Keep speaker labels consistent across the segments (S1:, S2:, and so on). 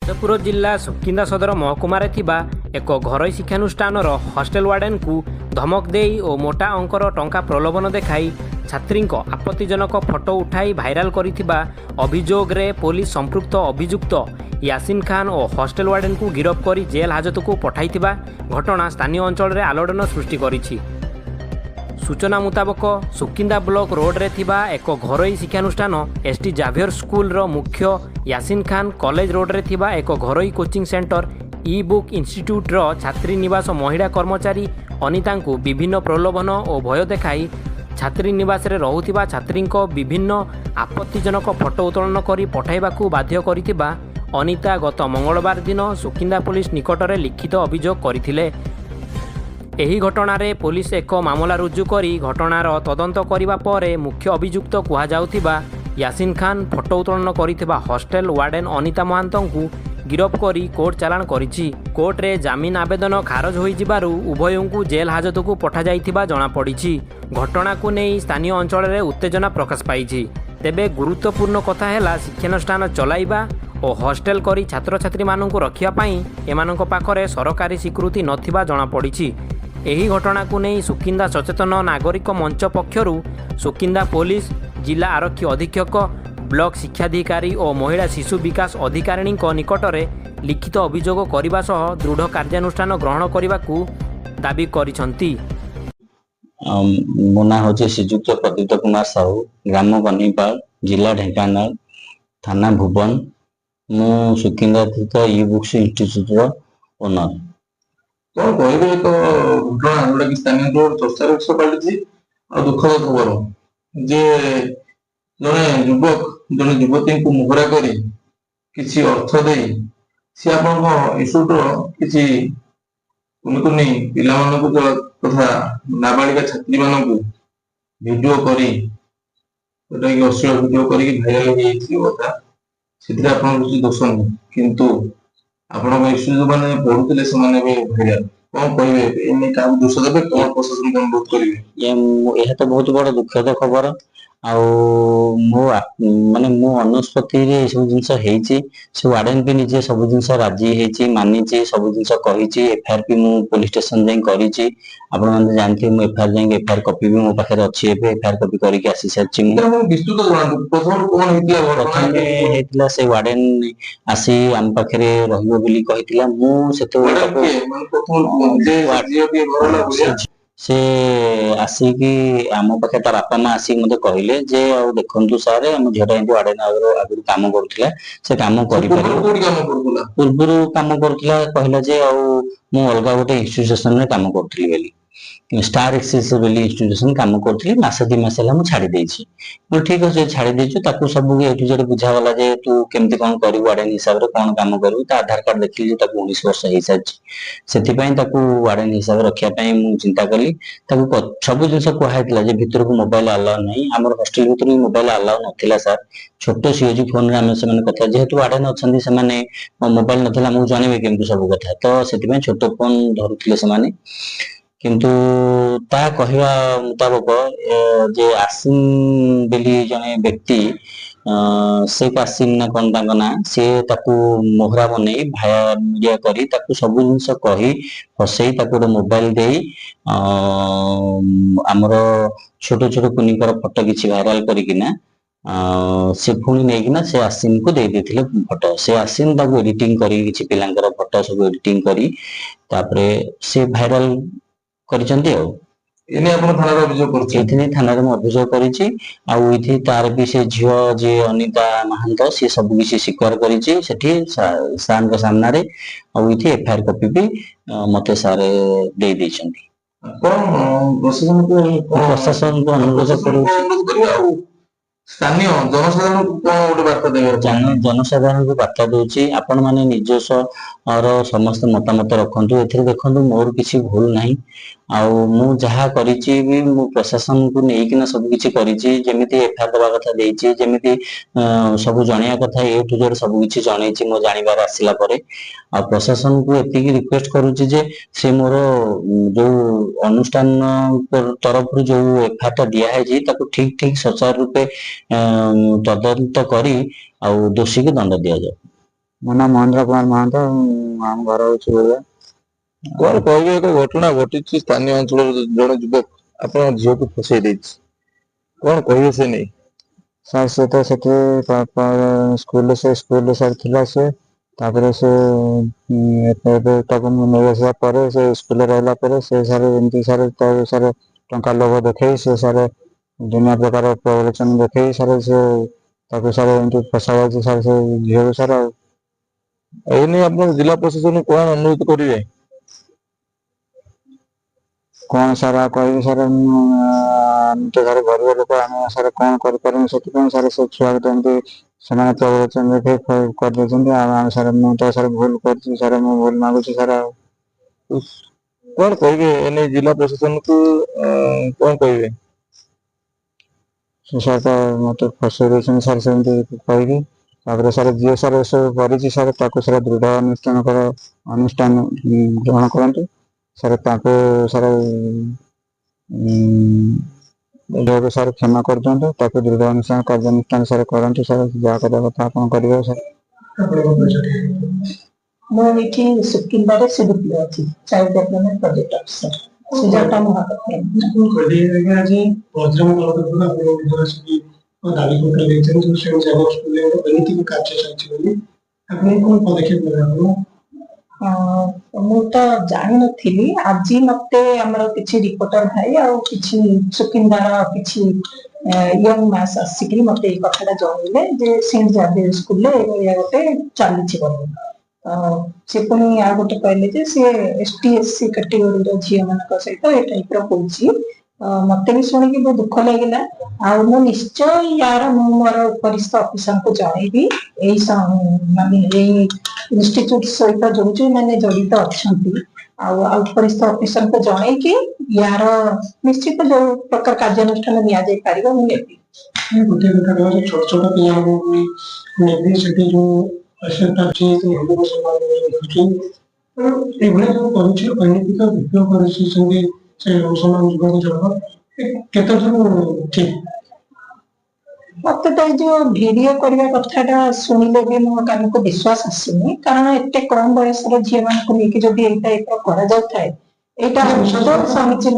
S1: ଯାଜପୁର ଜିଲ୍ଲା ସୁକିନ୍ଦା ସଦର ମହକୁମାରେ ଥିବା ଏକ ଘରୋଇ ଶିକ୍ଷାନୁଷ୍ଠାନର ହଷ୍ଟେଲ ୱାର୍ଡେନଙ୍କୁ ଧମକ ଦେଇ ଓ ମୋଟା ଅଙ୍କର ଟଙ୍କା ପ୍ରଲୋଭନ ଦେଖାଇ ଛାତ୍ରୀଙ୍କ ଆପତ୍ତିଜନକ ଫଟୋ ଉଠାଇ ଭାଇରାଲ କରିଥିବା ଅଭିଯୋଗରେ ପୋଲିସ ସମ୍ପୃକ୍ତ ଅଭିଯୁକ୍ତ ୟାସିନ ଖାନ ଓ ହଷ୍ଟେଲ ୱାର୍ଡେନଙ୍କୁ ଗିରଫ କରି ଜେଲ୍ ହାଜତକୁ ପଠାଇଥିବା ଘଟଣା ସ୍ଥାନୀୟ ଅଞ୍ଚଳରେ ଆଲୋଡ଼ନ ସୃଷ୍ଟି କରିଛି। सूचना मुताबक सुकिंदा ब्लॉक रोड्रे थिबा एक घरोई शिक्षानुष्ठान एसटी जाभियर स्कूल मुख्य यासिन खान कॉलेज रोड्रे थिबा एक घरोई कोचिंग सेंटर ई बुक इंस्टीट्यूट रो छात्री निवास महिला कर्मचारी अनिता को विभिन्न प्रलोभन और भय देखाई छात्री निवास रे रहुथिबा छात्रींको विभिन्न आपत्तिजनक फोटो उत्तोलन करी पठाइबाकू बाध्य करिथिबा अनिता गत मंगलवार दिन सुकिंदा पुलिस निकटरे लिखित अभियोग करथिले। ଏହି ଘଟଣାରେ पुलिस एक मामला रुजु करी घटनार तदंत करिबा परे मुख्य अभियुक्त कुहाଯାଉଥିବା यासिन खान फोटो उत्तोलन करिथिबा हॉस्टेल वार्डन अनिता महांतଙ୍କୁ गिरफ करी कोर्ट चालाण करिछि। कोर्ट रे जामिन आवेदन खारज होई जिबारु उभयଙ୍କୁ जेल हाजतକୁ पठा जाइथिबा जणा पड़िछि। घटना को नहीं स्थानीय अंचल रे उत्तेजना प्रकाश पाइछि। तेबे गुरुत्वपूर्ण कथा हैला शिक्षानुष्ठान चलाइबा और हॉस्टेल करी छात्र छात्री माननकु रखिया पई एमानक पाखरे सरकारी स्वीकृति नथिबा जणा पड़िछि। ଏହି ଘଟଣାକୁ ନେଇ ସୁକିନ୍ଦା ସଚେତନ ନାଗରିକ ମଞ୍ଚ ପକ୍ଷରୁ ସୁକିନ୍ଦା ପୋଲିସ ଜିଲ୍ଲା ଆରକ୍ଷୀ ଅଧୀକ୍ଷକ ବ୍ଲକ ଶିକ୍ଷାଧିକାରୀ ଓ ମହିଳା ଶିଶୁ ବିକାଶ ଅଧିକାରିଣୀଙ୍କ ନିକଟରେ ଲିଖିତ ଅଭିଯୋଗ କରିବା ସହ ଦୃଢ଼ କାର୍ଯ୍ୟାନୁଷ୍ଠାନ ଗ୍ରହଣ କରିବାକୁ ଦାବି କରିଛନ୍ତି।
S2: ମୋ ନାଁ ହେଉଛି ଶ୍ରୀଯୁକ୍ତ ପ୍ରଦୀପ୍ତ କୁମାର ସାହୁ, ଗ୍ରାମ କନିପାଳ, ଜିଲ୍ଲା ଢେଙ୍କାନାଳ, ଥାନା ଭୁବନ। ମୁଁ ସୁକିନ୍ଦା ସ୍ଥିତ ଇ ବୁକ୍ସ ଇନଷ୍ଟିଚ୍ୟୁଟର ଓନର।
S3: कौन कहबे एक घटना जोटा कि स्थानीय चर्चा विषय पड़ी और दुखद खबर जे जड़े युवक जड़े युवती को मुहरा कर किसी अर्थ दे सी आप किसी कुनि कुनि पिला तथा नाबालिका छात्री मान भिडियो करी अश्लील भिडियो करी भाइराल होता से दोष नहीं किंतु आपण इश्यू जो माने पढुतले से माने भी भाइराल कौन कहबे एने काम दोष देबे कौन प्रशासन को अनुरोध करिवे
S2: यह तो बहुत बड़ दुखद खबर माने मो अनुस्पत्ति रे सब जिंस हेची से वार्डन भी निजे सब जिंस राजी हेची मानिची सब जिंस कहिची एफआईआर भी मु पुलिस स्टेशन जाई करिची। आपण माने जानथि मु एफआईआर जाई एफआईआर कॉपी भी मो पाखे अछि एबे एफआईआर कॉपी करि के आसी साची मु
S3: विस्तृत जणांतु प्रथम कोन हेतिला घटना
S2: हेतिला से वार्डन आसी हम पाखे रहिबो बोली कहितिला मु सेते
S3: प्रथम जे जियो भी भरला बुझिया
S2: से आसिकी आम पाखे ता बापा माँ आसिक मते कहले जे आ देखंतु सारे हम झेटा एंटु आडे आगु काम करथिला से काम करि पारे पूर्वरु काम करथिला कहला जे आ मु अलगा गोटे इंस्टीट्यूशन रे काम करथिली बेली स्टार एक्सेस बेली इंस्टीट्यूशन काम करथिली मास 2 मास हला मु छाडी देछि। मु ठीक अछि छाडी देछु ताकू सब ए टू जेड बुझा वाला जे तू केमति कोन करिवो वार्डन हिसाब रे कोन काम करिवो ता आधार कार्ड देखिली जे ताकू 19 वर्ष हे साछि सेति पई ताकू वार्डन हिसाब रखिया पई मु चिंता कली ताकू सब जिंस कहैतिला जे भितर को मोबाइल अलाउ नहीं हमर हॉस्टल भितर भी मोबाइल अलाउ नथिला सर छोटो सीओजी फोन रे हम से माने कथा जेहेतु वार्डन अछंदी से माने मोबाइल नथिला मु जानिबे केमति सब कथा तो सेति पई छोटो फोन धरुथिले से माने किंतु ता कहवा मुताबक जे आसिन बेली जने व्यक्ति से आसिन ना कौन ना से ताकू मोहरा बनै भाया मीडिया करी ताकू सब जिंस कही फसई ताकू मोबाइल दे आमर छोट छोट कुनिकर फोटो किछि भाइराल करिकिना से पुणी नहीं से आसिन को दे देथिले फोटो से आसिन ताकू एडिटिंग करी किछि पिलांकर फोटो सब एडिटिंग करी तापरे से भाइराल करिसंती
S3: एने आपण थाना रे अभियोग करछि
S2: एथिने थाना रे अभियोग करिछि आ इथि तार भी से झियो जे अनिता महांत से सब किछि स्वीकार करिछि सेठी सान के सामना रे आ इथि एफआईआर कॉपी भी मते सारे दे दैछंती।
S3: कोन प्रशासन को अनुरोध करू स्थानीय जनसाधारण को कोन ओटे वार्ता देबे
S2: जनसाधारण को वार्ता दोछि आपण माने निजस्व और समस्त मतामत रखंतु एथिरे देखंतु मोर किछि भूल नाही आ मु जहा करिछि भी मु प्रशासन को नेई किना सब किछि करिछि जेमिति एफआईआर दबा कथा देछि जेमिति सब जणिया कथा ए टू जेड सब किछि जणैछि मो जानिबार आसिला परे आ प्रशासन को एतिकी रिक्वेस्ट करूछि जे से मोर जो अनुष्ठान तरफ जो एफआईआर दिया है जी ताको ठीक ठीक सुचारू रूपे तदंत करी आ दोषी के दंड दिया जाए।
S4: ମୋ ନାଁ ମହେନ୍ଦ୍ର କୁମାର ମହାନ୍ତ, ଆମ ଘର ହଉଛି ଓଡ଼ିଆ।
S3: କଣ କହିବେ ଏକ ଘଟଣା ଘଟିଛି ସ୍ଥାନୀୟ ଅଞ୍ଚଳର ଜଣେ ଯୁବକ ଆପଣଙ୍କ ଝିଅକୁ ଫସେଇ ଦେଇଛି, କଣ କହିବେ ସେ ନେଇ?
S4: ସାର୍ ସେ ତ ସେଠି ସ୍କୁଲରେ ସାର୍ ଥିଲା ସେ, ତାପରେ ସେ ଏବେ ତାକୁ ମୁଁ ନେଇ ଆସିବା ପରେ ସେ ସ୍କୁଲରେ ରହିଲା ପରେ ସେ ସାର୍ ଏମିତି ସାର୍ ସାର୍ ଟଙ୍କା ଲୋଭ ଦେଖେଇ ସେ ସାର୍ ଦୁନିଆ ପ୍ରକାର ପ୍ରବଚନ ଦେଖେଇ ସାର୍ ସେ ତାକୁ ସାର୍ ଏମିତି ଫସା ଯାଉଛି ସାର୍ ସେ ଝିଅକୁ ସାର୍। ଆଉ
S3: ଏଇ ନେଇ ଆପଣ ଜିଲ୍ଲା ପ୍ରଶାସନକୁ କଣ ଅନୁରୋଧ କରିବେ?
S4: କଣ ସାର୍ ଆଉ କହିବି ସାର୍, ଆମେ ତ ସାର୍ ଗରିବ ଲୋକ, ଆମେ ସାର୍ କଣ କରିପାରିବୁ? ସେଥିପାଇଁ ସାର୍ ସେ ଛୁଆକୁ ତ ଏମିତି ସେମାନେ ପ୍ରବଚନ ଦେଖେଇ କରିଦେଇଛନ୍ତି। ଆଉ ଆମେ ସାର୍ ମୁଁ ତ ସାର୍ ଭୁଲ କରିଛି ସାର୍, ମୁଁ ଭୁଲ ମାଗୁଛି ସାର୍। ଆଉ
S3: କଣ କହିବେ ଏ ନେଇ ଜିଲ୍ଲା ପ୍ରଶାସନକୁ କଣ କହିବେ?
S4: ସେ ସାର୍ ତ ମତେ ଫସେଇ ଦେଇଛନ୍ତି ସାର୍ ସେମିତି କହିକି। ତାପରେ ସାର୍ ଯିଏ ସାର୍ ଏସବୁ କରିଛି ସାର୍ ତାକୁ ସାର୍ ଦୃଢ଼ ଅନୁଷ୍ଠାନ ଗ୍ରହଣ କରନ୍ତୁ ସାର୍, ତାଙ୍କୁ ସାର୍ ସାର୍ କ୍ଷମା କରିଦିଅନ୍ତୁ, ତାକୁ ଦୃଢ଼ ଅନୁଷ୍ଠାନ କାର୍ଯ୍ୟାନୁଷ୍ଠାନ ସାର୍ କରନ୍ତୁ ସାର୍, ଯାହା କରିବା କଥା ଆପଣ କରିବେ ସାର୍।
S5: ମୁଁ ଏଠି ସୁକିନ୍ଦାରେ ସିଡିପି ଅଛି, child development project officer Sujata Mohapatra.
S6: ଆଜି ବଜ୍ରଙ୍ଗ ଦଳ ତରଫରୁ ଆପଣଙ୍କ ଆସିକି ଦାବି ପତ୍ର ଦେଇଛନ୍ତି ସ୍ୱୟଂସେବକ ସ୍କୁଲରେ ଅନୈତିକ କାର୍ଯ୍ୟ ଚାଲିଛି ବୋଲି, ଆପଣ କଣ ପଦକ୍ଷେପ ନେବେ ଆପଣ?
S5: ମୁଁ ତ ଜାଣିନଥିଲି, ଆଜି ମତେ ଆମର କିଛି ରିପୋର୍ଟର ଭାଇ ଆଉ କିଛି ସୁକିନ୍ଦାର କିଛି ୟଙ୍ଗ ମାସ୍ ଆସିକିରି ମତେ ଏଇ କଥାଟା ଜଣେଇଲେ ଯେ ସେଣ୍ଟ ଜାଭିୟର ସ୍କୁଲରେ ଏଇଭଳିଆ ଗୋଟେ ଚାଲିଛି ବୋଲି। ସେ ପୁଣି ଆଉ ଗୋଟେ କହିଲେ ଯେ ସେ ST SC କାଟେଗୋରୀର ଝିଅ ମାନଙ୍କ ସହିତ ଏ ଟାଇପର ହଉଛି। ମତେ ବି ଶୁଣିକି ବହୁତ ଦୁଃଖ ଲାଗିଲା। ଆଉ ମୁଁ ନିଶ୍ଚୟ ୟାର ମୁଁ ମୋର ଉପରିସ୍ଥ ଅଫିସରଙ୍କୁ ଜଣେଇବି, ଏଇ ମାନେ ଏଇ ଇନଷ୍ଟିଚ୍ୟୁଟ ସହିତ ଯୋଉମାନେ ଜଡିତ ଅଛନ୍ତି ଆଉ ଉପରିସ୍ଥ ଅଫିସରଙ୍କୁ ଜଣେଇକି ୟାର ନିଶ୍ଚିତ ଯୋଉ ପ୍ରକାର କାର୍ଯ୍ୟାନୁଷ୍ଠାନ ନିଆଯାଇ ପାରିବ ମୁଁ ନେବି।
S6: ଗୋଟେ କଥା କହିଲେ ଛୋଟ ଛୋଟ ପିଲାମାନଙ୍କୁ ବି ନେବି, ସେଠି ଯୋଉ ଅଛି ହିନ୍ଦୁ ମୁସଲମାନ ଦେଖୁଛି, ଏଭଳିଆ ଯୋଉ କରୁଛି ଅନୈତିକ ବିପ୍ଳବ କରୁଛନ୍ତି ସେ ମୁସଲମାନ ଯୁବକ ଜଣକ, କେତେ ଦୂର ଠିକ?
S5: ମତେ ତ ଏଇ ଯୋଉ ଭିଡିଓ କରିବା କଥାଟା ଶୁଣିଲେ ବି ମୋ କାନକୁ ବିଶ୍ୱାସ ଆସିନି, କାରଣ ଏତେ କମ ବୟସର ଝିଅ ମାନଙ୍କୁ ନେଇକି ଯଦି ଏଇ ଟାଇପର କରାଯାଉଥାଏ ଏଇଟା ସମୀଚୀନ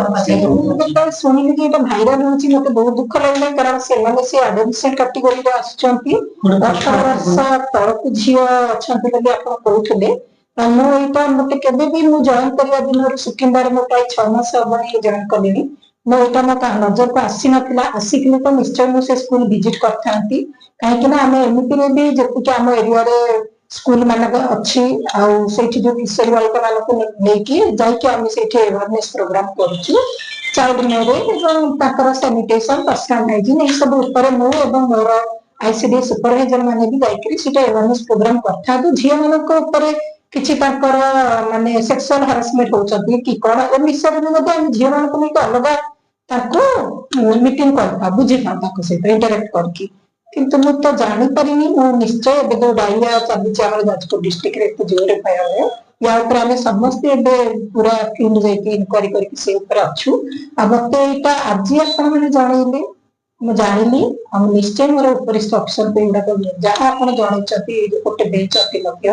S5: ଯେତେବେଳେ ଶୁଣିଲି କି ଏଇଟା ଭାଇରାଲ ହଉଛି ମତେ ବହୁତ ଦୁଃଖ ଲାଗିଲା, କାରଣ ସେମାନେ ସେ ଆଡୋଲେସେଣ୍ଟ କାଟେଗୋରୀରେ ଆସୁଛନ୍ତି, 18 ବର୍ଷ ତଳକୁ ଝିଅ ଅଛନ୍ତି ବୋଲି ଆପଣ କହୁଥିଲେ। ମୁଁ ଏଇଟା ମତେ କେବେ ବି ମୁଁ ଜଏନ କରିବା ଦିନରୁ ସୁକିନ୍ଦାରେ ମୁଁ ପ୍ରାୟ 6 ମାସ ହବଣି ଜଏନ କଲିଣି, ମୁଁ ଏଇଟା ମୋ ନଜରକୁ ଆସିନଥିଲା, ଆସିଥିଲେ ତ ନିଶ୍ଚୟ ମୁଁ ସେ ସ୍କୁଲ ଭିଜିଟ କରିଥାନ୍ତି। କାହିଁକି ନା ଆମେ ଏମିତିରେ ବି ଯେତିକି ଆମ ଏରିଆରେ ସ୍କୁଲ ମାନଙ୍କ ଅଛି ଆଉ ସେଇଠି ଯୋଉ କିଶୋରୀ ବାଳିକା ମାନଙ୍କୁ ନେଇକି ଯାଇକି ଆମେ ସେଇଠି ଆୱାରନେସ ପ୍ରୋଗ୍ରାମ କରୁଛୁ ଚାଇଲ୍ଡ ମ୍ୟାରେଜ ଏବଂ ତାଙ୍କର ସାନିଟେସନ ପର୍ସନାଲ ହାଇଜିନ ଏଇ ସବୁ ଉପରେ ମୁଁ ଏବଂ ମୋର ICDS ସୁପରଭାଇଜର ମାନେ ବି ଯାଇକରି ସେଇଟା ଆୱାରନେସ ପ୍ରୋଗ୍ରାମ କରିଥାନ୍ତୁ। ଝିଅ ମାନଙ୍କ ଉପରେ କିଛି ତାଙ୍କର ମାନେ ସେକ୍ସୁଆଲ ହାରାସମେଣ୍ଟ ହଉଛନ୍ତି କି କଣ ଏ ବିଷୟରେ ବି ମଧ୍ୟ ଆମେ ଝିଅ ମାନଙ୍କୁ ନେଇକି ଅଲଗା ତାକୁ ମିଟିଂ କରିଥାଉ, ବୁଝିଥାଉ ତାଙ୍କ ସହିତ ଇଣ୍ଟରାକ୍ଟ କରିକି। କିନ୍ତୁ ମୁଁ ତ ଜାଣିପାରିନି, ମୁଁ ନିଶ୍ଚୟ ଏବେ ଯୋଉ ଡାଇରିଆ ଚାଲିଛି ଆମର ଯାଜପୁର ଡିଷ୍ଟ୍ରିକ୍ଟରେ ଏତେ ଜୋରରେ ଭୟରେ, ୟା ଉପରେ ଆମେ ସମସ୍ତେ ଏବେ ପୁରା ଫିଲ୍ଡ ଯାଇକି ଇନକ୍ୱାରି କରିକି ସେ ଉପରେ ଅଛୁ। ଆଉ ମତେ ଏଇଟା ଆଜି ଆପଣ ମାନେ ଜଣେଇଲେ ମୁଁ ଜାଣିଲି, ଆଉ ନିଶ୍ଚୟ ମୋର ଉପରିସ୍ଥ ଅଫିସରକୁ ଏଗୁଡାକ ଯାହା ଆପଣ ଜଣେଇଛନ୍ତି ଗୋଟେ ଦେଇଛ 3 ଲକ୍ଷ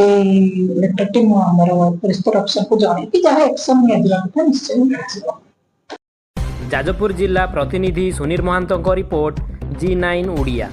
S5: ଏଇ ଲେଟରଟି ମୁଁ ଆମର ଉପରିସ୍ଥ ଅଫିସରକୁ ଜଣେଇକି ଯାହା ଆକ୍ସନ ନିଆଯିବା କଥା ନିଶ୍ଚୟ ନିଆଯିବ।
S1: ଯାଜପୁର ଜିଲ୍ଲା ପ୍ରତିନିଧି ସୁନୀଲ ମହାନ୍ତଙ୍କ ରିପୋର୍ଟ, G9 ଓଡ଼ିଆ।